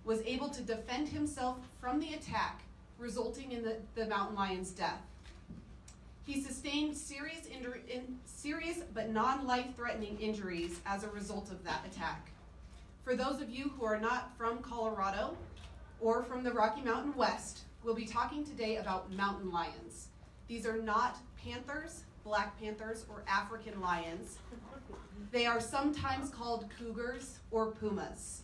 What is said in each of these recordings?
was able to defend himself from the attack, resulting in the mountain lion's death. He sustained serious but non-life-threatening injuries as a result of that attack. For those of you who are not from Colorado or from the Rocky Mountain West, we'll be talking today about mountain lions. These are not panthers, black panthers, or African lions. They are sometimes called cougars or pumas.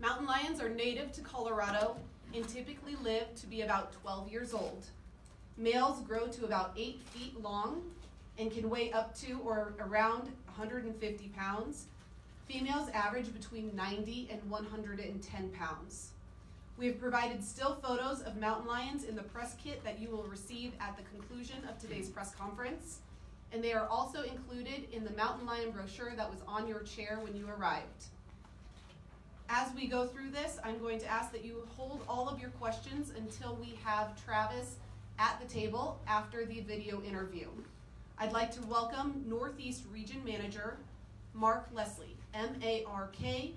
Mountain lions are native to Colorado and typically live to be about 12 years old. Males grow to about 8 feet long and can weigh up to or around 150 pounds. Females average between 90 and 110 pounds. We have provided still photos of mountain lions in the press kit that you will receive at the conclusion of today's press conference, and they are also included in the mountain lion brochure that was on your chair when you arrived. As we go through this, I'm going to ask that you hold all of your questions until we have Travis at the table after the video interview. I'd like to welcome Northeast Region Manager Mark Leslie, M-A-R-K-L-E-S-L-I-E.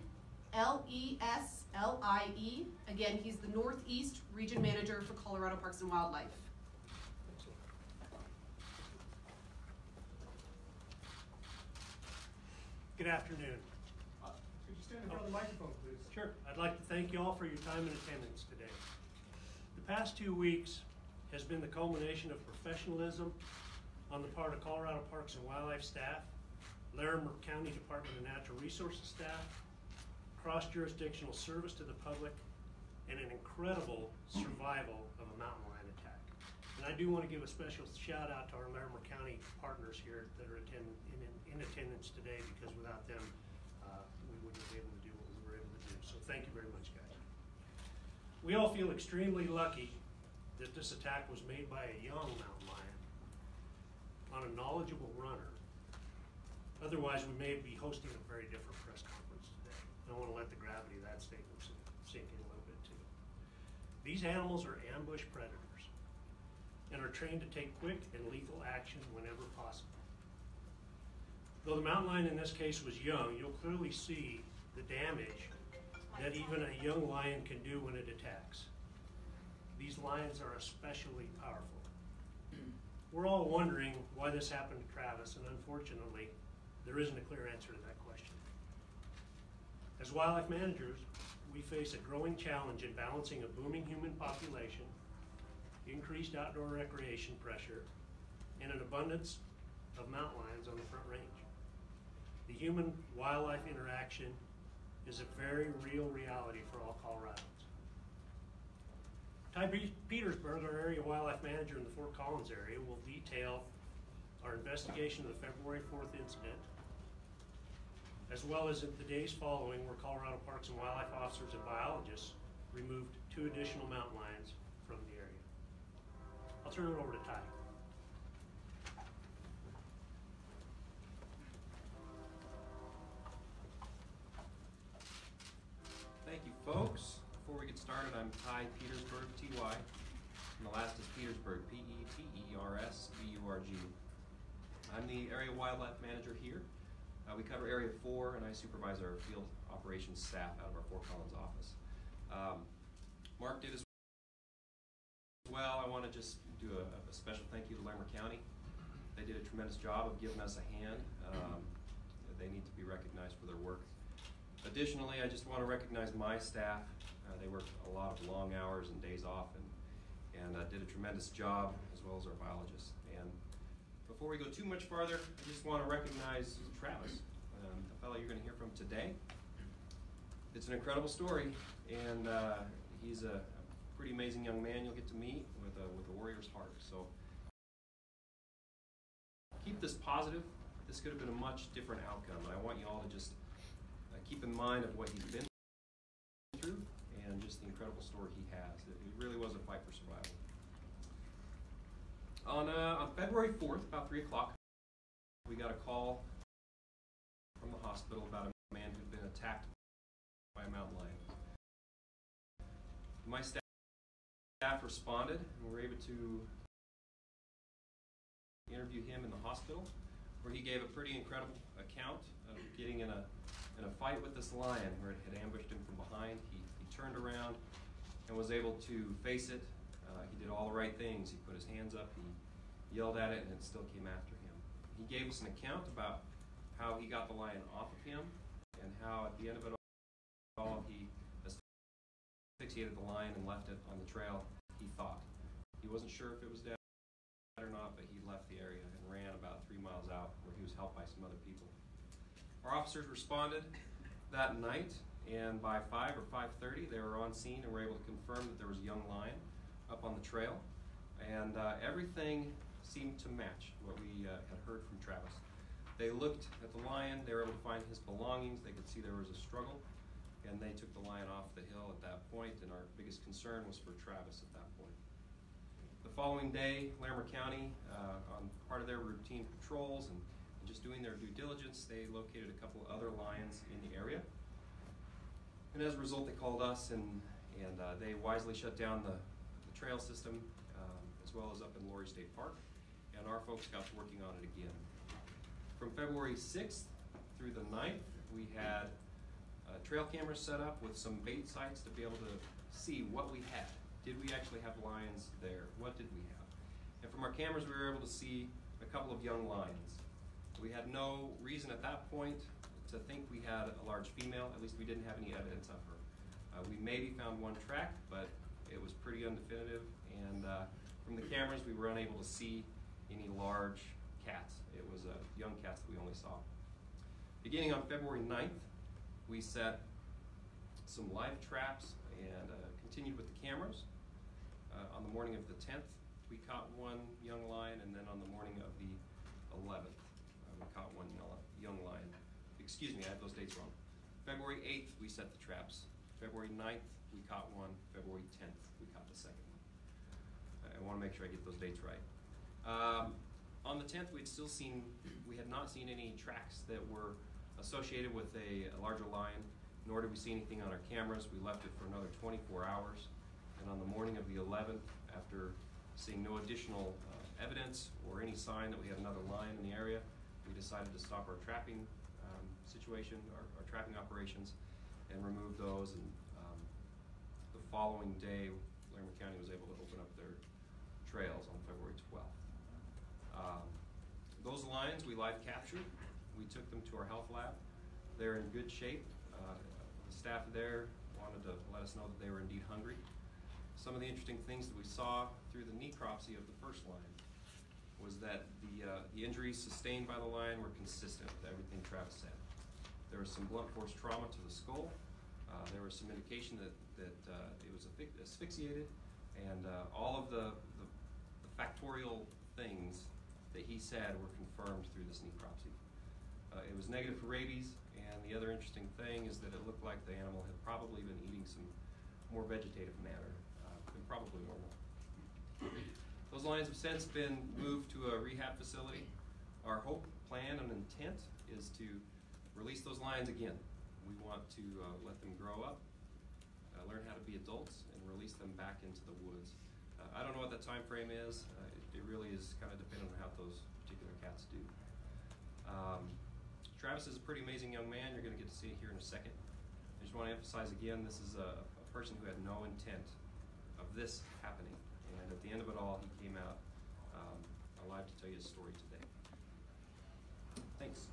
Again, he's the Northeast Region Manager for Colorado Parks and Wildlife. Good afternoon. Could you stand in front of the microphone, please? Sure. I'd like to thank you all for your time and attendance today. The past 2 weeks has been the culmination of professionalism on the part of Colorado Parks and Wildlife staff, Larimer County Department of Natural Resources staff, cross-jurisdictional service to the public, and an incredible survival of a mountain lion attack. And I do want to give a special shout out to our Larimer County partners here that are in attendance today, because without them, we wouldn't be able to do what we were able to do. So thank you very much, guys. We all feel extremely lucky that this attack was made by a young mountain lion on a knowledgeable runner. Otherwise, we may be hosting a very different press conference today. I want to let the gravity of that statement sink in a little bit too. These animals are ambush predators and are trained to take quick and lethal action whenever possible. Though the mountain lion in this case was young, you'll clearly see the damage that even a young lion can do when it attacks. These lions are especially powerful. We're all wondering why this happened to Travis, and unfortunately, there isn't a clear answer to that question. As wildlife managers, we face a growing challenge in balancing a booming human population, increased outdoor recreation pressure, and an abundance of mountain lions on the Front Range. The human-wildlife interaction is a very real reality for all Coloradans. Ty Petersburg, our area wildlife manager in the Fort Collins area, will detail our investigation of the February 4th incident, as well as the days following, where Colorado Parks and Wildlife officers and biologists removed 2 additional mountain lions from the area. I'll turn it over to Ty. Thank you, folks. Before we get started, I'm Ty Petersburg, T-Y, and the last is Petersburg, P-E-T-E-R-S-B-U-R-G. I'm the area wildlife manager here. We cover Area 4, and I supervise our field operations staff out of our Fort Collins office. Mark did as well. I want to just do a special thank you to Larimer County. They did a tremendous job of giving us a hand. They need to be recognized for their work. Additionally, I just want to recognize my staff. They worked a lot of long hours and days off, and did a tremendous job, as well as our biologists. And before we go too much farther, I just want to recognize Travis, a fellow you're going to hear from today. It's an incredible story, and he's a pretty amazing young man you'll get to meet with a warrior's heart. So keep this positive. This could have been a much different outcome, and I want you all to just keep in mind of what he's been through and just the incredible story he has. It really was a fight for survival. On February 4th, about 3 o'clock, we got a call from the hospital about a man who'd been attacked by a mountain lion. My staff responded, and we were able to interview him in the hospital, where he gave a pretty incredible account of getting in a fight with this lion, where it had ambushed him from behind. He turned around and was able to face it. He did all the right things. He put his hands up, he yelled at it, and it still came after him. He gave us an account about how he got the lion off of him and how at the end of it all he asphyxiated the lion and left it on the trail, he thought. He wasn't sure if it was dead or not, but he left the area and ran about 3 miles out where he was helped by some other people. Our officers responded that night, and by 5 or 5:30 they were on scene and were able to confirm that there was a young lion up on the trail, and everything seemed to match what we had heard from Travis. They looked at the lion, they were able to find his belongings, they could see there was a struggle, and they took the lion off the hill at that point, and our biggest concern was for Travis at that point. The following day, Larimer County, on part of their routine patrols and just doing their due diligence, they located a couple of other lions in the area. And as a result, they called us, and they wisely shut down the trail system, as well as up in Laurie State Park, and our folks got to working on it again. From February 6th through the 9th, we had trail cameras set up with some bait sites to be able to see what we had. Did we actually have lions there? What did we have? And from our cameras, we were able to see a couple of young lions. We had no reason at that point to think we had a large female. At least we didn't have any evidence of her. We maybe found one track, but it was pretty undefinitive. And from the cameras, we were unable to see any large cats. It was young cats that we only saw. Beginning on February 9th, we set some live traps and continued with the cameras. On the morning of the 10th, we caught one young lion, and then on the morning of the 11th, we caught one young lion. Excuse me, I had those dates wrong. February 8th, we set the traps. February 9th, we caught one. February 10th, we caught the second one. I want to make sure I get those dates right. On the 10th, we had not seen any tracks that were associated with a larger lion, nor did we see anything on our cameras. We left it for another 24 hours. And on the morning of the 11th, after seeing no additional evidence or any sign that we had another lion in the area, we decided to stop our trapping situation, our trapping operations, and remove those. And the following day, Larimer County was able to open up their trails on February 12th. Those lions we live captured. We took them to our health lab. They're in good shape. The staff there wanted to let us know that they were indeed hungry. Some of the interesting things that we saw through the necropsy of the first lion was that the injuries sustained by the lion were consistent with everything Travis said. There was some blunt force trauma to the skull. There was some indication that it was asphyxiated, and all of the factorial things that he said were confirmed through this necropsy. It was negative for rabies, and the other interesting thing is that it looked like the animal had probably been eating some more vegetative matter than probably normal. Those lions have since been moved to a rehab facility. Our hope, plan, and intent is to release those lions again. We want to let them grow up, learn how to be adults, and release them back into the woods. I don't know what that time frame is. It really is kind of dependent on how those particular cats do. Travis is a pretty amazing young man. You're going to get to see it here in a second. I just want to emphasize again, this is a person who had no intent of this happening. And at the end of it all, he came out alive to tell you his story today. Thanks.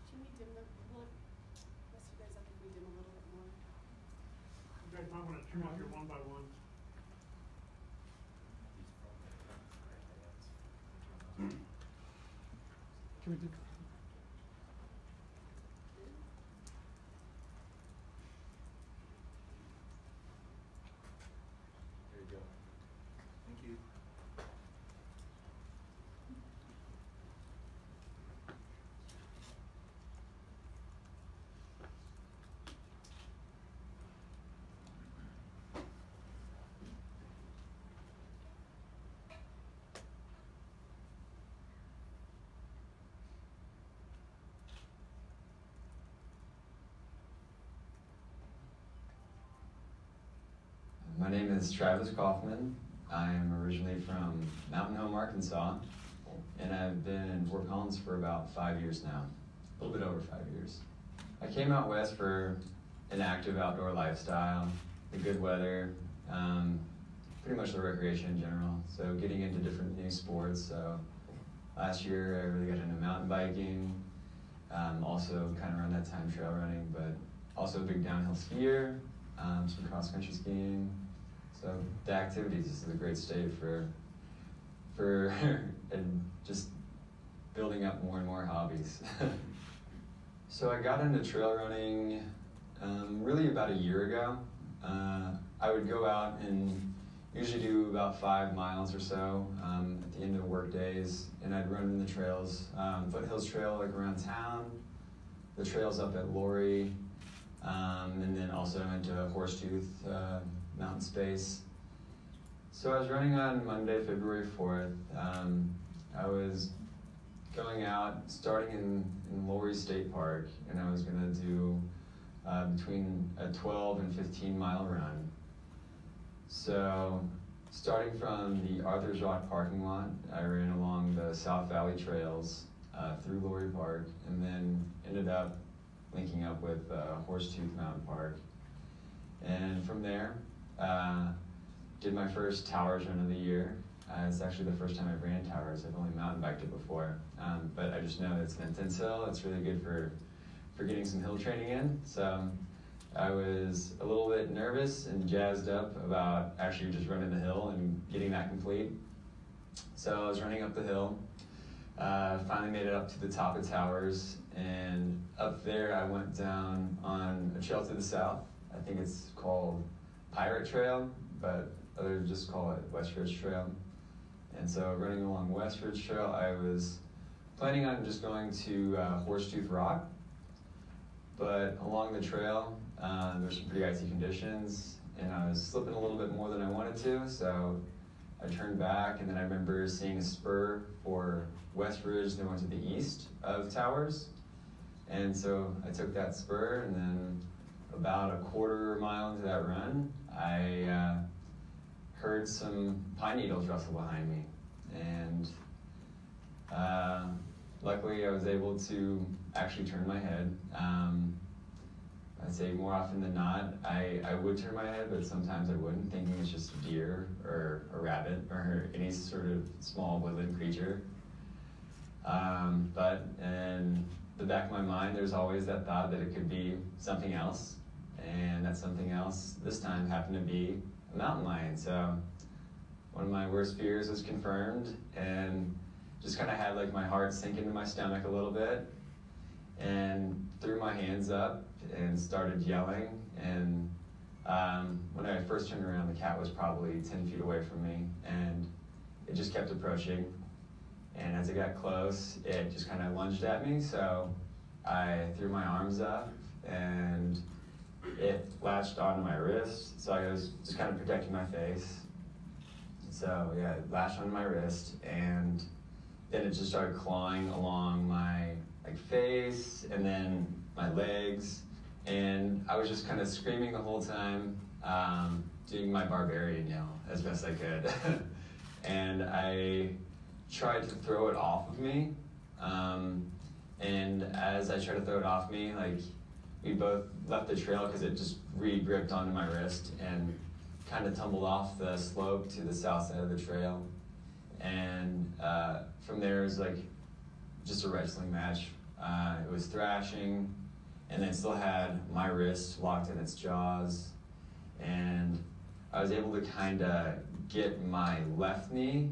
Can we dim the, will it mess you guys up if we dim a little bit more? You guys might want to turn off your one by ones. Can we do? There you go. Thank you. name is Travis Kaufman. I'm originally from Mountain Home, Arkansas, and I've been in Fort Collins for about 5 years now, a little bit over 5 years. I came out west for an active outdoor lifestyle, the good weather, pretty much the recreation in general. So getting into different new sports. So last year I really got into mountain biking, also kind of around that time trail running, but also a big downhill skier, some cross country skiing. So the activities is a great state for and just building up more and more hobbies. So I got into trail running really about a year ago. I would go out and usually do about 5 miles or so at the end of work days, and I'd run in the trails, Foothills Trail like around town, the trails up at Lori, and then also into Horsetooth mountain space. So I was running on Monday, February 4th. I was going out, starting in Lori State Park, and I was gonna do between a 12 and 15 mile run. So starting from the Arthur's Rock parking lot, I ran along the South Valley trails through Lori Park, and then ended up linking up with Horsetooth Mountain Park. And from there, did my first Towers run of the year. It's actually the first time I've ran Towers. I've only mountain biked it before, but I just know it's an intense hill. It's really good for getting some hill training in. So I was a little bit nervous and jazzed up about actually just running the hill and getting that complete. So I was running up the hill, finally made it up to the top of Towers, and up there I went down on a trail to the south. I think it's called Pirate Trail, but others just call it West Ridge Trail. And so running along West Ridge Trail, I was planning on just going to Horsetooth Rock, but along the trail, there's some pretty icy conditions, and I was slipping a little bit more than I wanted to, so I turned back, and then I remember seeing a spur for West Ridge that went to the east of Towers, and so I took that spur, and then about a quarter mile into that run, I heard some pine needles rustle behind me, and luckily I was able to actually turn my head. I'd say more often than not, I would turn my head, but sometimes I wouldn't, thinking it's just a deer or a rabbit or any sort of small woodland creature. But in the back of my mind, there's always that thought that it could be something else, and that something else this time happened to be a mountain lion. So one of my worst fears was confirmed, and just kind of had like my heart sink into my stomach a little bit, and threw my hands up and started yelling. And when I first turned around, the cat was probably 10 feet away from me, and it just kept approaching. And as it got close, it just kind of lunged at me, so I threw my arms up, and it latched onto my wrist, so I was just kind of protecting my face. So yeah, it latched onto my wrist, and then it just started clawing along my face, and then my legs, and I was just kind of screaming the whole time, doing my barbarian yell as best I could. And I tried to throw it off of me, and as I tried to throw it off me, like, we both left the trail because it just re-gripped onto my wrist and kind of tumbled off the slope to the south side of the trail. And from there, it was like just a wrestling match. It was thrashing, and then it still had my wrist locked in its jaws. And I was able to kind of get my left knee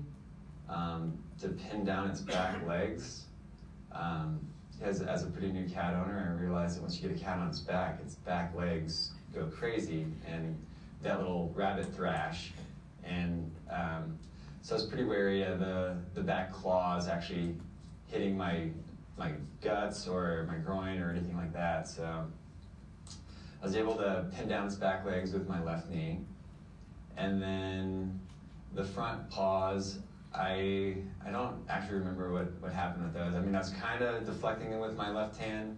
to pin down its back legs. As a pretty new cat owner, I realized that once you get a cat on its back legs go crazy, and that little rabbit thrash. And so I was pretty wary of the back claws actually hitting my guts or my groin or anything like that. So I was able to pin down its back legs with my left knee. And then the front paws, I don't actually remember what happened with those. I mean, I was kind of deflecting them with my left hand,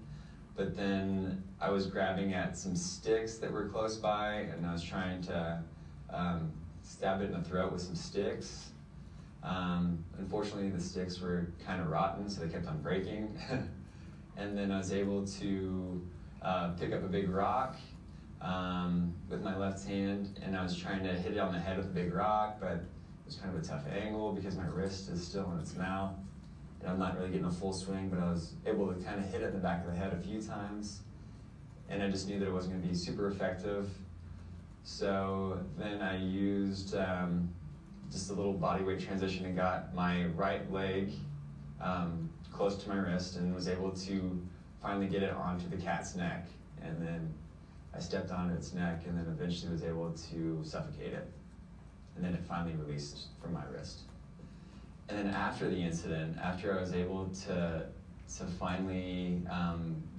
but then I was grabbing at some sticks that were close by, and I was trying to stabbed it in the throat with some sticks. Unfortunately, the sticks were kind of rotten, so they kept on breaking. And then I was able to pick up a big rock with my left hand, and I was trying to hit it on the head with a big rock, but it was kind of a tough angle because my wrist is still in its mouth, and I'm not really getting a full swing, but I was able to kind of hit it in the back of the head a few times, and I just knew that it wasn't going to be super effective. So then I used just a little body weight transition and got my right leg close to my wrist and was able to finally get it onto the cat's neck. And then I stepped onto its neck and then eventually was able to suffocate it. And then it finally released from my wrist. And then after the incident, after I was able to finally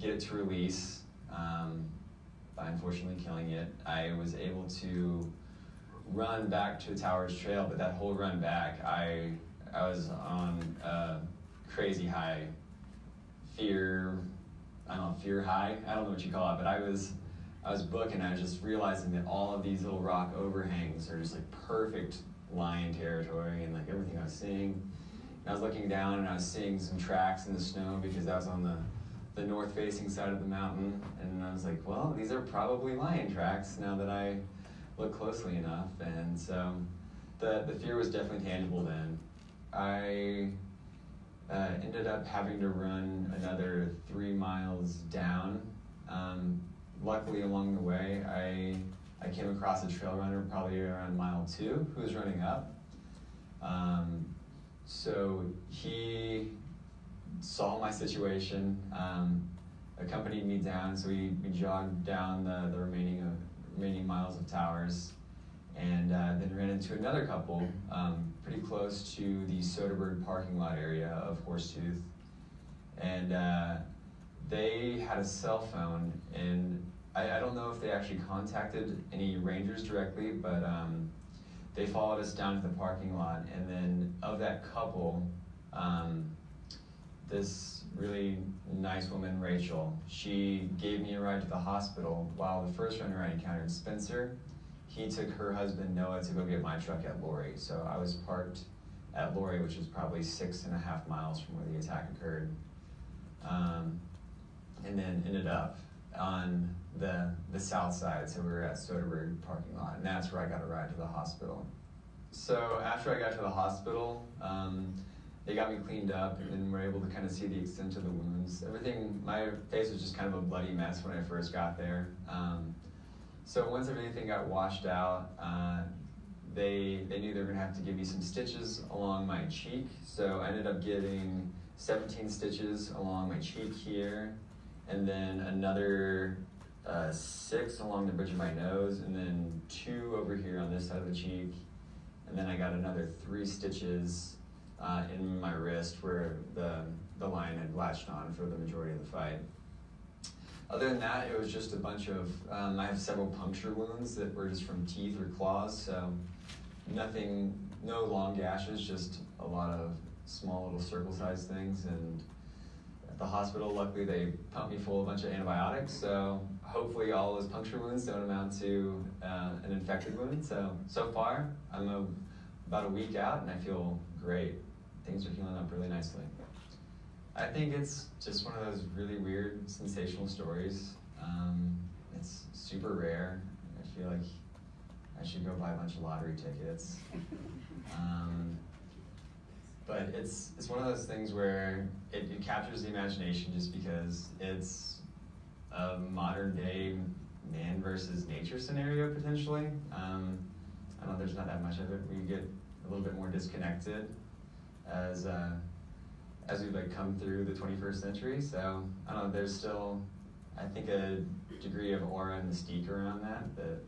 get it to release, by unfortunately killing it, I was able to run back to Towers Trail, but that whole run back, I was on a crazy high fear high, I don't know what you call it, but I was booking, I was just realizing that all of these little rock overhangs are just like perfect lion territory, and like everything I was seeing. And I was looking down and I was seeing some tracks in the snow because that was on the north facing side of the mountain, and I was like, well, these are probably lion tracks now that I look closely enough. And so the fear was definitely tangible then. I ended up having to run another 3 miles down. Luckily along the way, I came across a trail runner probably around mile 2 who was running up. So he saw my situation, accompanied me down, so we jogged down the remaining miles of Towers, and then ran into another couple pretty close to the Soderbergh parking lot area of Horsetooth. And they had a cell phone, and I don't know if they actually contacted any rangers directly, but they followed us down to the parking lot, and then of that couple, this really nice woman, Rachel, she gave me a ride to the hospital, while the first runner I encountered, Spencer, he took her husband, Noah, to go get my truck at Lori. So I was parked at Lori, which was probably 6.5 miles from where the attack occurred. And then ended up on the south side, so we were at Soderbergh parking lot, and that's where I got a ride to the hospital. So after I got to the hospital, they got me cleaned up and were able to kind of see the extent of the wounds. Everything, my face was just kind of a bloody mess when I first got there. So once everything got washed out, they knew they were gonna have to give me some stitches along my cheek. So I ended up getting 17 stitches along my cheek here, and then another 6 along the bridge of my nose, and then 2 over here on this side of the cheek. And then I got another 3 stitches in my wrist where the lion had latched on for the majority of the fight. Other than that, it was just a bunch of, I have several puncture wounds that were just from teeth or claws, so no long gashes, just a lot of small little circle-sized things. And at the hospital, luckily they pumped me full of a bunch of antibiotics, so hopefully all those puncture wounds don't amount to an infected wound. So far, I'm about a week out and I feel great. Things are healing up really nicely. I think it's just one of those really weird, sensational stories. It's super rare. I feel like I should go buy a bunch of lottery tickets. But it's one of those things where it captures the imagination just because it's a modern day man versus nature scenario potentially. I know there's not that much of it. We get a little bit more disconnected as we've like come through the 21st century. So I don't know, there's still, I think, a degree of aura and mystique around that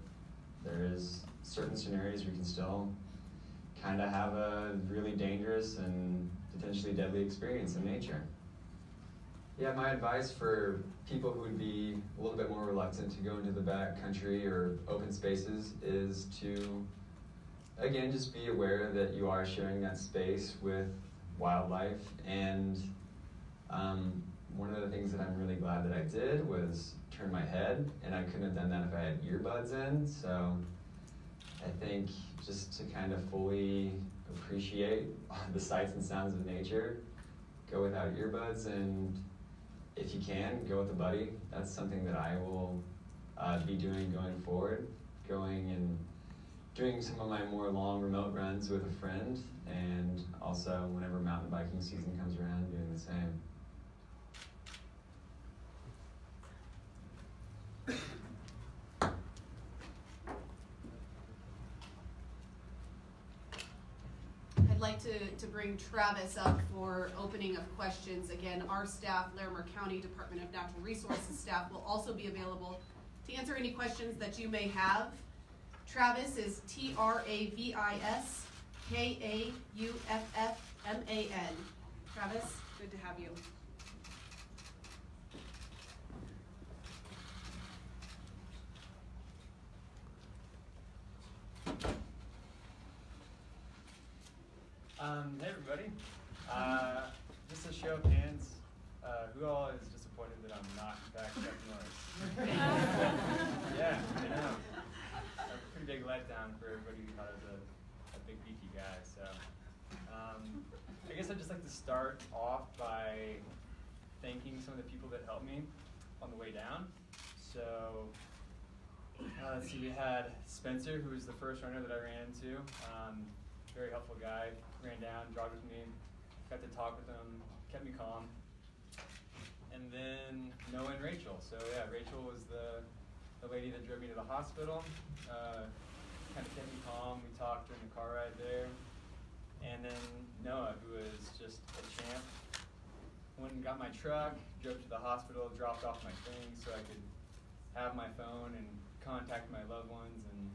there is certain scenarios we can still kind of have a really dangerous and potentially deadly experience in nature. Yeah, my advice for people who would be a little bit more reluctant to go into the backcountry or open spaces is to, again, just be aware that you are sharing that space with wildlife. And one of the things that I'm really glad that I did was turn my head, and I couldn't have done that if I had earbuds in. So I think just to kind of fully appreciate the sights and sounds of nature, go without earbuds, and if you can, go with a buddy. That's something that I will be doing going forward, going and doing some of my more long remote runs with a friend, and also whenever mountain biking season comes around, doing the same. I'd like to bring Travis up for opening of questions. Again, our staff, Larimer County Department of Natural Resources staff, will also be available to answer any questions that you may have. Travis is TravisKauffman. Travis, good to have you. Hey everybody. Just a show of hands, who all is disappointed that I'm not back up north? Yeah, I know. A pretty big letdown for everybody who thought I was a big beefy guy. So, I guess I'd just like to start off by thanking some of the people that helped me on the way down. So, let's see, we had Spencer, who was the first runner that I ran into. Very helpful guy, ran down, jogged with me, got to talk with him, kept me calm. And then Noah and Rachel. So yeah, Rachel was the lady that drove me to the hospital, kind of kept me calm. We talked during the car ride there. And then Noah, who was just a champ, went and got my truck, drove to the hospital, dropped off my things so I could have my phone and contact my loved ones and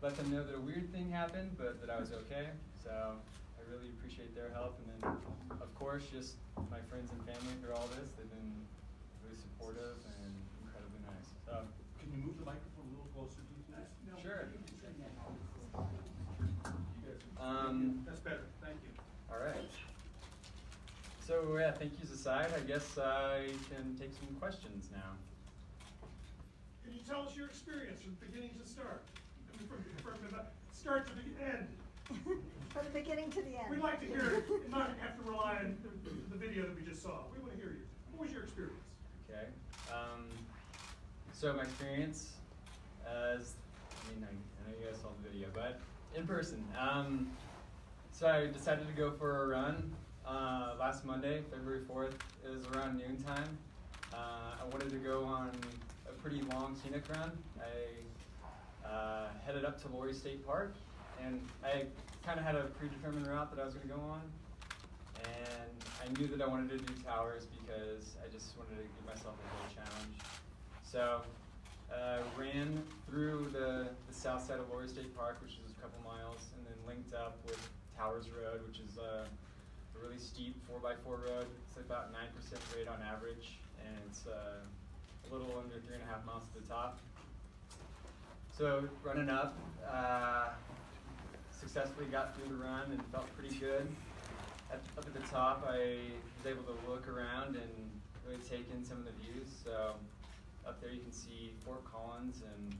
let them know that a weird thing happened, but that I was okay. So I really appreciate their help. And then, of course, just my friends and family through all this. They've been really supportive and incredibly nice. So, Can you move the microphone a little closer to you, please? sure. That's better, thank you. All right. So yeah, thank yous aside, I guess I can take some questions now. Can you tell us your experience from beginning to start? I mean, from start to the end. From the beginning to the end. We'd like to hear it and not have to rely on the video that we just saw. We want to hear you. What was your experience? Okay. So my experience as, I know you guys saw the video, but in person. So I decided to go for a run last Monday, February 4th. It was around noontime. I wanted to go on a pretty long scenic run. I headed up to Lori State Park, and I kind of had a predetermined route that I was going to go on. And I knew that I wanted to do towers because I just wanted to give myself a little challenge. So ran through the south side of Lori State Park, which is a couple miles, and then linked up with Towers Road, which is a really steep 4x4 road. It's about 9% grade on average, and it's a little under 3.5 miles to the top. So running up, successfully got through the run and felt pretty good. Up at the top, I was able to look around and really take in some of the views. So up there you can see Fort Collins and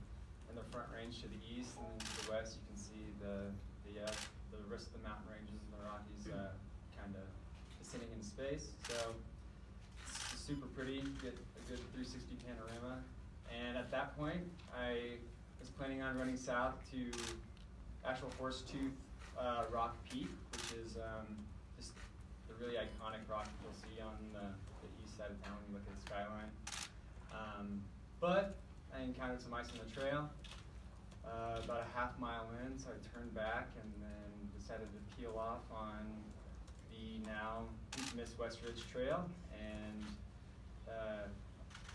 the Front Range to the east, and then to the west you can see the rest of the mountain ranges and the Rockies kind of descending into space. So it's super pretty, get a good 360 panorama. And at that point, I was planning on running south to actual Horsetooth Rock Peak, which is just the really iconic rock you'll see on the east side of town when you look at the skyline. But I encountered some ice on the trail, about a half mile in, so I turned back and then decided to peel off on the now infamous West Ridge Trail and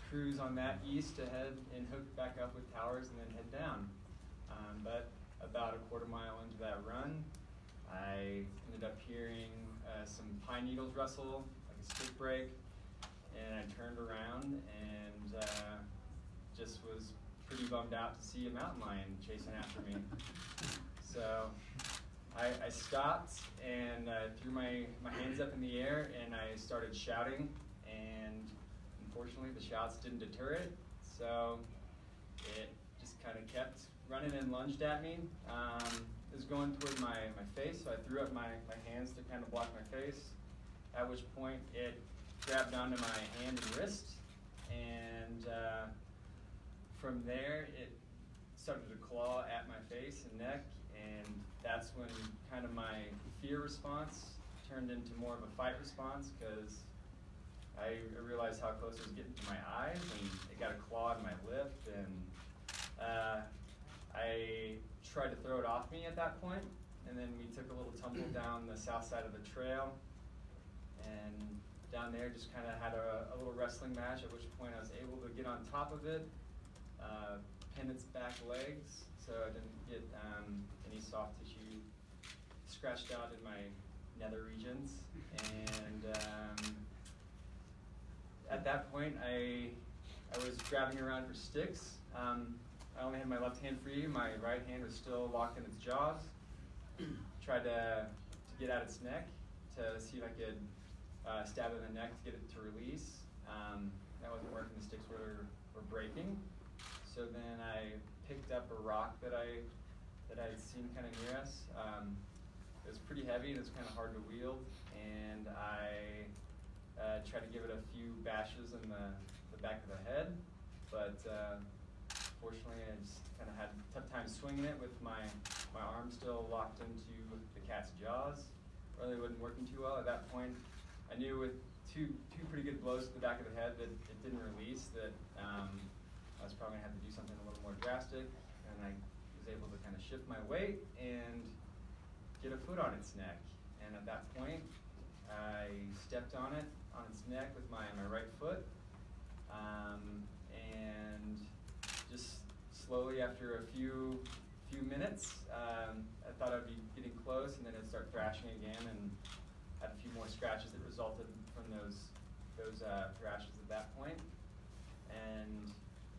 cruise on that east to head and hook back up with Towers and then head down. But about a quarter mile into that run, I ended up hearing some pine needles rustle, like a stick break, and I turned around and just was pretty bummed out to see a mountain lion chasing after me. So I stopped and threw my hands up in the air and I started shouting, and unfortunately the shouts didn't deter it, so it just kind of kept running and lunged at me. It was going toward my face, so I threw up my hands to kind of block my face, at which point it grabbed onto my hand and wrist, and from there it started to claw at my face and neck, and that's when kind of my fear response turned into more of a fight response, because I realized how close it was getting to my eyes, and it got a claw in my lip, and I tried to throw it off me at that point, and then we took a little tumble down the south side of the trail, and down there just kind of had a little wrestling match, at which point I was able to get on top of it, pin its back legs, so I didn't get any soft tissue scratched out in my nether regions, and at that point I was grabbing around for sticks. I only had my left hand free, my right hand was still locked in its jaws. Tried to get at its neck to see if I could stab it in the neck to get it to release. That wasn't working, the sticks were breaking. So then I picked up a rock that I had seen kind of near us. It was pretty heavy and it was kind of hard to wield, and I tried to give it a few bashes in the back of the head, but fortunately I just kind of had a tough time swinging it with my arm still locked into the cat's jaws. Really wasn't working too well. At that point, I knew with two pretty good blows to the back of the head that it didn't release, that I was probably going to have to do something a little more drastic, and I was able to kind of shift my weight and get a foot on its neck. And at that point, I stepped on its neck with my right foot, and just slowly, after a few minutes, I thought I'd be getting close, and then it'd start thrashing again, and had a few more scratches that resulted from those thrashes at that point. And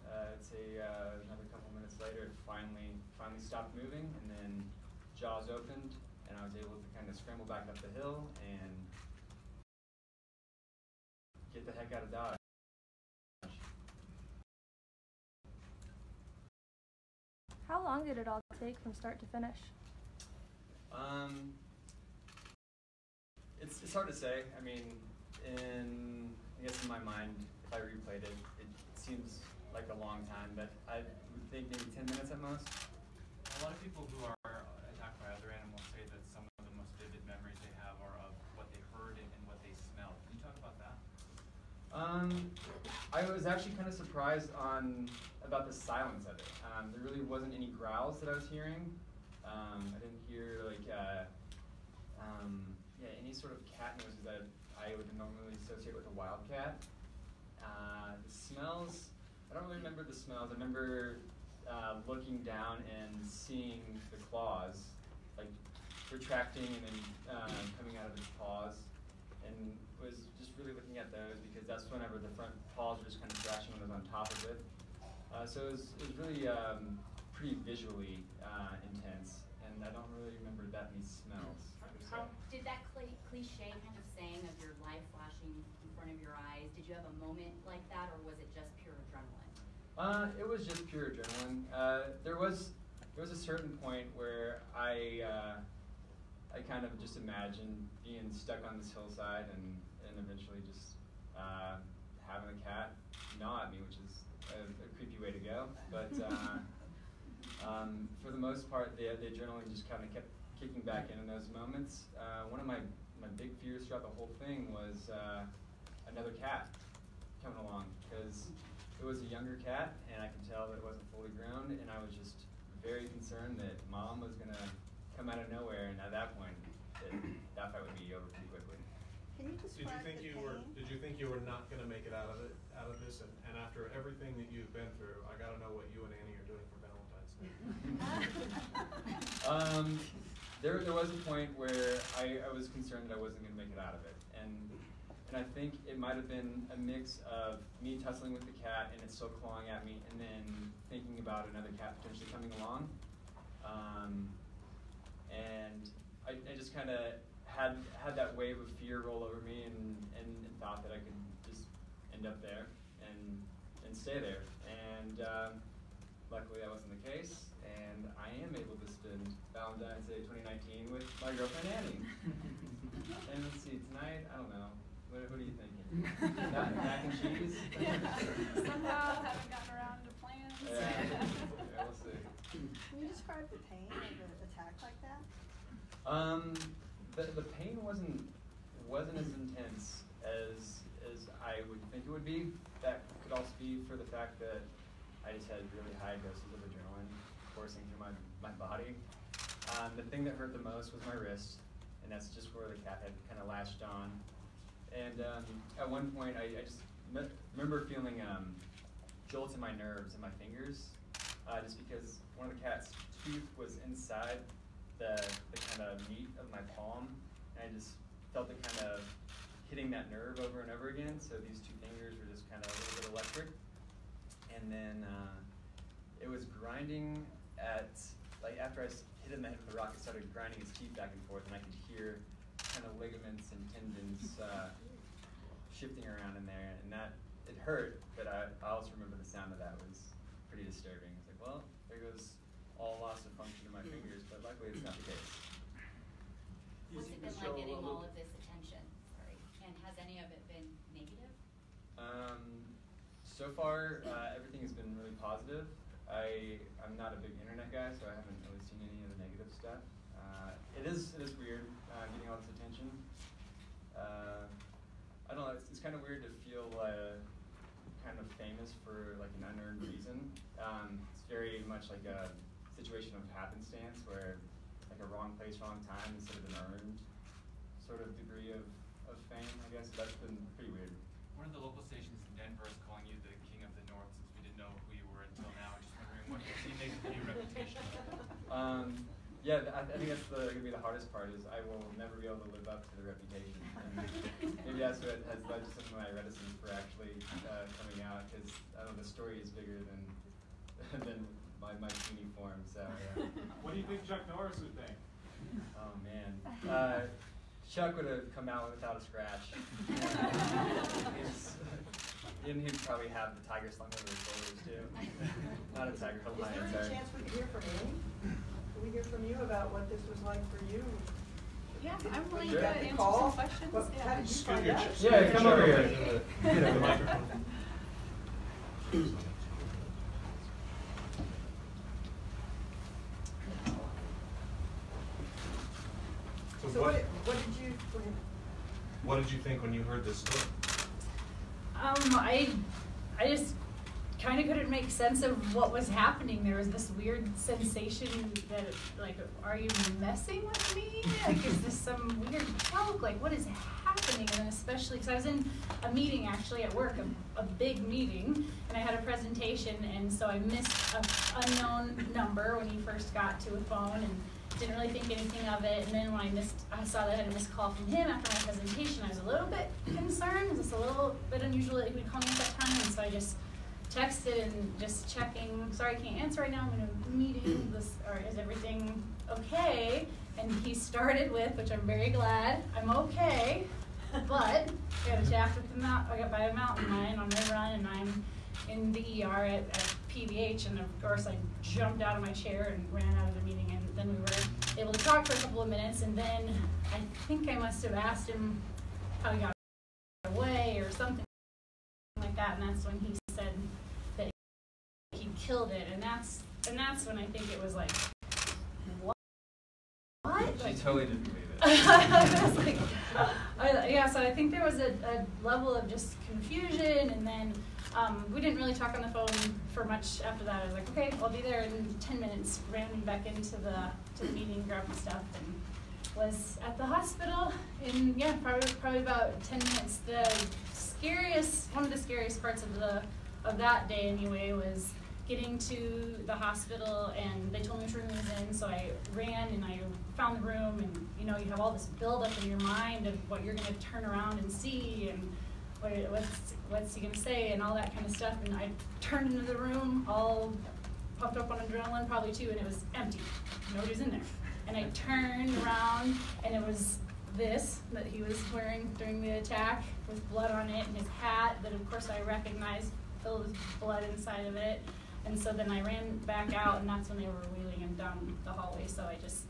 I'd say another couple minutes later, it finally stopped moving, and then jaws opened, and I was able to kind of scramble back up the hill and get the heck out of Dodge. How long did it all take from start to finish? It's hard to say. I mean, I guess in my mind, if I replayed it, it seems like a long time, but I would think maybe 10 minutes at most. A lot of people who are attacked by other animals say that some of the most vivid memories they have are of what they heard and what they smelled. Can you talk about that? I was actually kind of surprised about the silence of it. There really wasn't any growls that I was hearing. I didn't hear any sort of cat noises that I would normally associate with a wildcat. The smells, I don't really remember the smells. I remember looking down and seeing the claws, like retracting and then coming out of its paws, and was just really looking at those because that's whenever the front paws were just kind of thrashing when I was on top of it. So it was really pretty visually intense, and I don't really remember that many smells. Did that cliche kind of saying of your life flashing in front of your eyes, did you have a moment like that, or was it just pure adrenaline? It was just pure adrenaline. There was a certain point where I kind of just imagined being stuck on this hillside and eventually just having a cat gnaw at me, which is a creepy way to go. But for the most part, the adrenaline just kind of kept kicking back in those moments. One of my big fears throughout the whole thing was another cat coming along, because it was a younger cat, and I could tell that it wasn't fully grown, and I was just very concerned that Mom was going to come out of nowhere, and at that point, that fight would be over pretty quickly. Can you describe Did you think you were not going to make it out of this? And after everything that you've been through, I got to know what you and Annie are doing for Valentine's Day. There was a point where I was concerned that I wasn't going to make it out of it, and I think it might have been a mix of me tussling with the cat and it's still clawing at me, and then thinking about another cat potentially coming along, and I just kind of had that wave of fear roll over me, and thought that I could just end up there and stay there, and luckily that wasn't the case, and I am able to spend Valentine's Day 2019 with my girlfriend Annie. And let's see, tonight, I don't know. What are you thinking? Mac and cheese? Somehow haven't gotten around to plans. Yeah, we'll see. Can you describe the pain of an attack like that? The pain wasn't as intense as I would think it would be. That could also be for the fact that I just had really high doses of adrenaline coursing through my body. The thing that hurt the most was my wrist, and that's just where the cat had kind of latched on. And at one point, I just remember feeling jolts in my nerves and my fingers, just because one of the cat's tooth was inside the kind of meat of my palm, and I just felt it kind of hitting that nerve over and over again. So these two fingers were just kind of a little bit electric. And then it was grinding at, like after I hit him in the head with the rock, it started grinding his teeth back and forth, and I could hear kind of ligaments and tendons shifting around in there, and that, it hurt, but I also remember the sound of that was pretty disturbing. It's like, well, there goes all loss of function in my fingers, but luckily it's not the case. What's it been like getting all of this attention? Sorry. And has any of it been negative? So far, everything has been really positive. I'm not a big internet guy, so I haven't really seen any of the negative stuff. It is weird getting all this attention. I don't know, it's kind of weird to feel kind of famous for like an unearned reason. It's very much like a situation of happenstance where like a wrong place, wrong time instead of an earned sort of degree of fame, I guess. That's been pretty weird. One of the local stations in Denver is calling you the king of the north since we didn't know who you were until now. Just wondering what you make of the new reputation. Yeah, I think that's going to be the hardest part is I will never be able to live up to the reputation. And maybe that's what has led to some of my reticence for actually coming out, because I don't know, the story is bigger than my puny form. So yeah. What do you think Chuck Norris would think? Oh man, Chuck would have come out without a scratch. He'd probably have the tiger slung over his shoulders too. Not a tiger, a lion. Is there any chance we could hear from Annie? Can we hear from you about what this was like for you? Yeah, I'm willing Sure. to answer some questions. How did you find out? Yeah, come over here. The microphone. So what did you? Go ahead. What did you think when you heard this story? I just kind of couldn't make sense of what was happening. There was this weird sensation that, like, are you messing with me? Like, is this some weird joke? Like, what is happening? And especially because I was in a meeting actually at work, a big meeting, and I had a presentation, and so I missed an unknown number when he first got to a phone, and didn't really think anything of it. And then when I saw that I had a missed call from him after my presentation, I was a little bit concerned. It was a little bit unusual that he would call me at that time, and so I just texted and just checking, sorry, I can't answer right now, I'm in a meeting, or is everything okay? And he started with, which I'm very glad, I'm okay, but I got attacked with I got by a mountain lion on my run, and I'm in the ER at PVH, and of course I jumped out of my chair and ran out of the meeting, and then we were able to talk for a couple of minutes, and then I think I must have asked him how he got away or something like that, and that's when he said that he killed it, and that's when I think it was like, what? She totally didn't believe it. I was like, yeah, so I think there was a level of just confusion, and then we didn't really talk on the phone for much after that. I was like, okay, I'll be there in 10 minutes. Ran back into the meeting, grabbed my stuff, and was at the hospital in, yeah, probably about 10 minutes. One of the scariest parts of that day anyway was getting to the hospital, and they told me which room he was in, so I ran and I found the room, and you have all this buildup in your mind of what you're going to turn around and see, and what's he going to say, and all that kind of stuff, and I turned into the room all puffed up on adrenaline probably too, and it was empty. Nobody's in there. And I turned around, and it was this that he was wearing during the attack with blood on it, and his hat that of course I recognized filled with blood inside of it. And so then I ran back out, and that's when they were wheeling him down the hallway. So I just,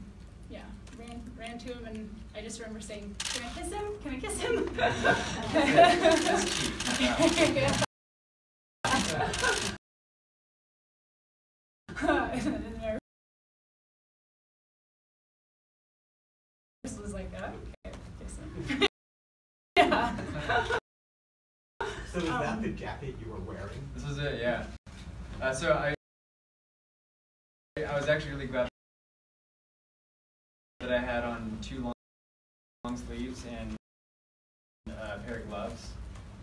yeah, ran to him, and I just remember saying, "Can I kiss him? Can I kiss him?" That's cute. Yeah. And then the nurse was like, "Okay, kiss him." Yeah. So is that the jacket you were wearing? This was it, yeah. So I was actually really glad that I had on 2 long sleeves and a pair of gloves.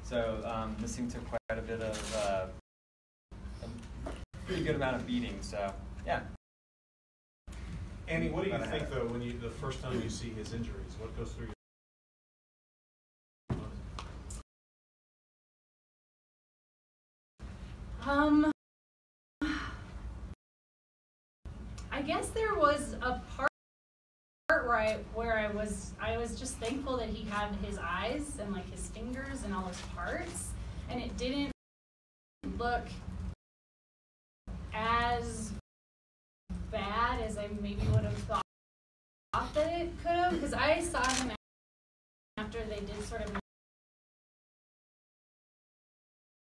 So this thing took quite a bit of a pretty good amount of beating. So yeah. Annie, what do you think though when the first time you see his injuries? What goes through your I guess there was a part where I was just thankful that he had his eyes and like his fingers and all his parts, and it didn't look as bad as I maybe would have thought that it could have, because I saw him after they did sort of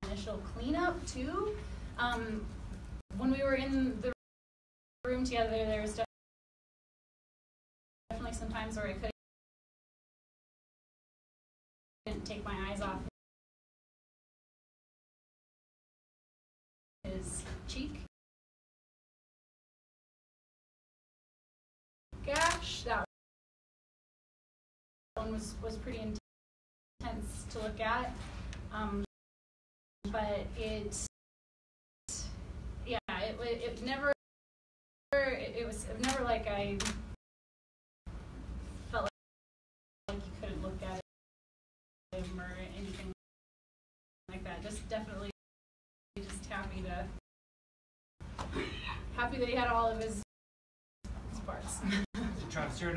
initial cleanup too. When we were in the room together, there was definitely some times where I couldn't take my eyes off his cheek gash. That one was pretty intense to look at, but it was never like I felt like you couldn't look at him or anything like that. Just definitely just happy that he had all of his parts. Travis, you're an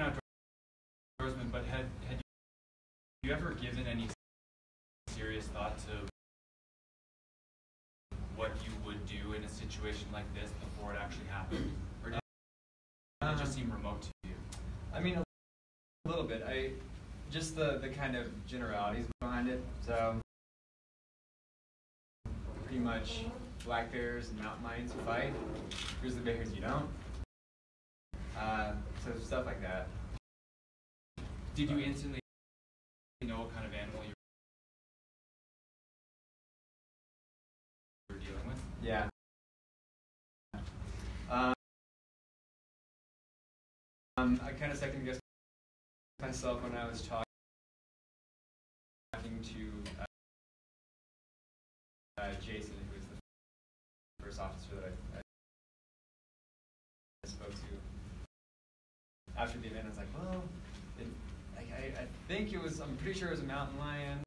outdoorsman, but had you ever given any serious thought to what you would do in a situation like this before it actually happened? Or did it just seem remote to you? I mean, a little bit. Just the kind of generalities behind it. So pretty much black bears and mountain lions fight. Grizzly bears you don't. So stuff like that. Did you instantly know what kind of animal you were dealing with? Yeah. I kind of second guessed myself when I was talking to Jason, who was the first officer that I spoke to after the event. I was like, well, I think it was, I'm pretty sure it was a mountain lion.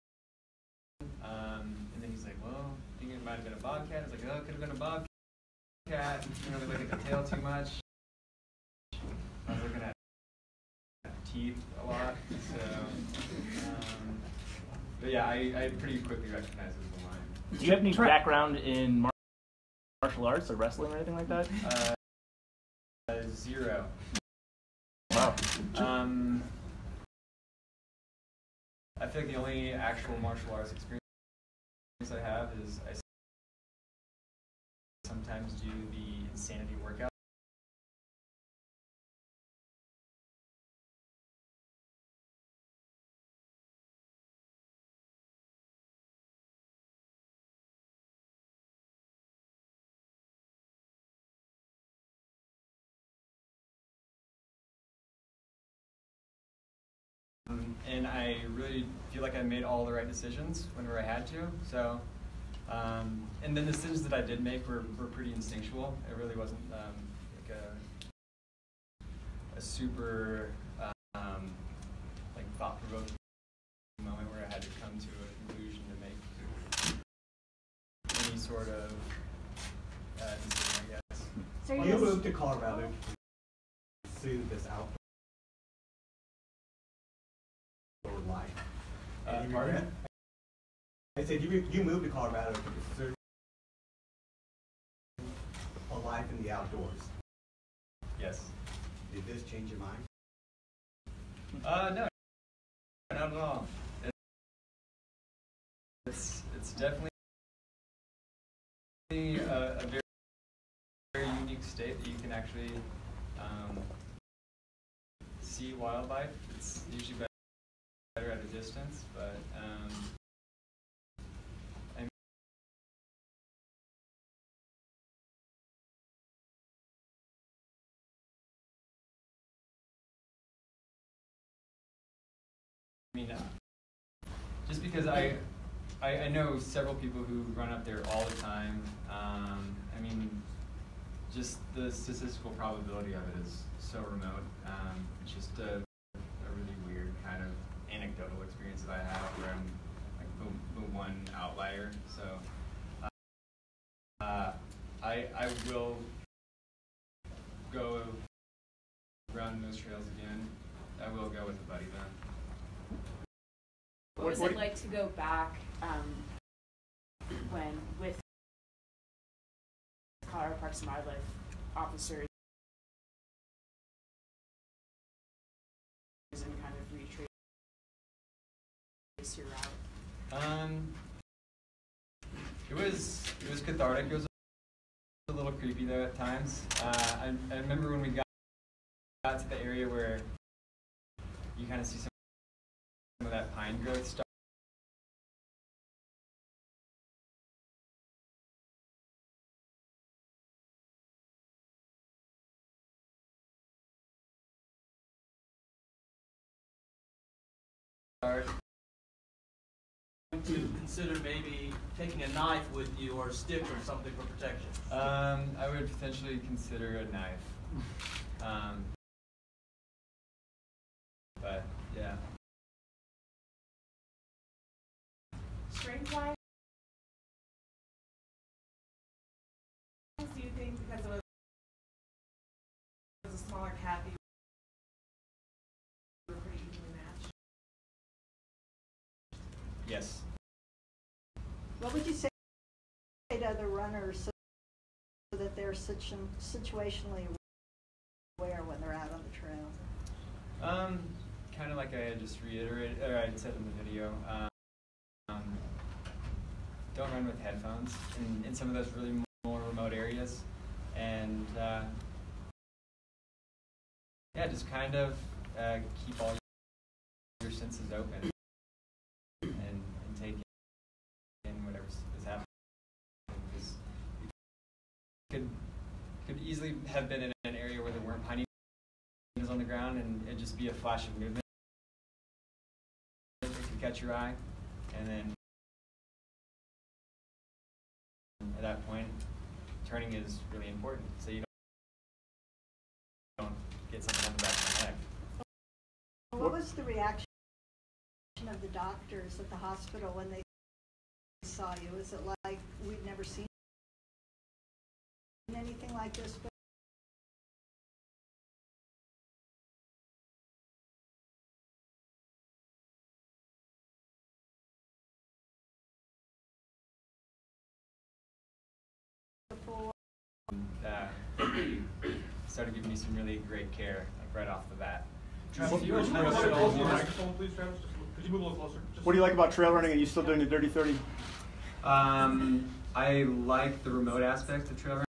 And then he's like, well, I think it might have been a bobcat. I was like, oh, it could have been a bobcat. You know, they look at the tail too much. I was looking at teeth a lot. So, but yeah, I pretty quickly recognized it was a lion. Do you have any background in martial arts or wrestling or anything like that? Zero. Wow. I feel like the only actual martial arts experience I have is I sometimes do the insanity workout. And I really feel like I made all the right decisions whenever I had to. So, and then the decisions that I did make were pretty instinctual. It really wasn't like a super like thought-provoking moment where I had to come to a conclusion to make any sort of decision, I guess. So you moved to Colorado to pursue this outdoor life. Pardon? I said you moved to Colorado to pursue life in the outdoors. Yes. Did this change your mind? No, not at all. It's definitely a very, very unique state that you can actually see wildlife. It's usually better at a distance, but I mean, just because I know several people who run up there all the time. I mean, just the statistical probability of it is so remote. It's just a really weird kind of anecdotal experience that I have where I'm like the one outlier. So I will go run those trails again. I will go with a buddy then. What was it like to go back when with Colorado Parks and Wildlife officers and kind of retrace your route? It was cathartic. It was a little creepy though at times. I remember when we got to the area where you kind of see some of that pine growth start. To consider maybe taking a knife with you or a stick or something for protection? I would potentially consider a knife. But yeah. Strength-wise, do you think because it was a smaller cat, you were pretty evenly matched? Yes. What would you say to other runners so that they're situationally aware when they're out on the trail? Kind of like I just reiterated, or I said in the video, don't run with headphones in some of those really more remote areas, and yeah, just kind of keep all your senses open and take in whatever is happening. Because you could easily have been in an area where there weren't pine needles on the ground, and it'd just be a flash of movement. It could catch your eye, and then at that point, turning is really important, so you don't get something on the back of the neck. What was the reaction of the doctors at the hospital when they saw you? Was it like we'd never seen anything like this before? Started giving me some really great care, like right off the bat. Travis, could you move a little closer to the microphone, please, Travis? Could you move a little closer? What do you like about trail running? Are you still doing the Dirty 30? I like the remote aspect of trail running.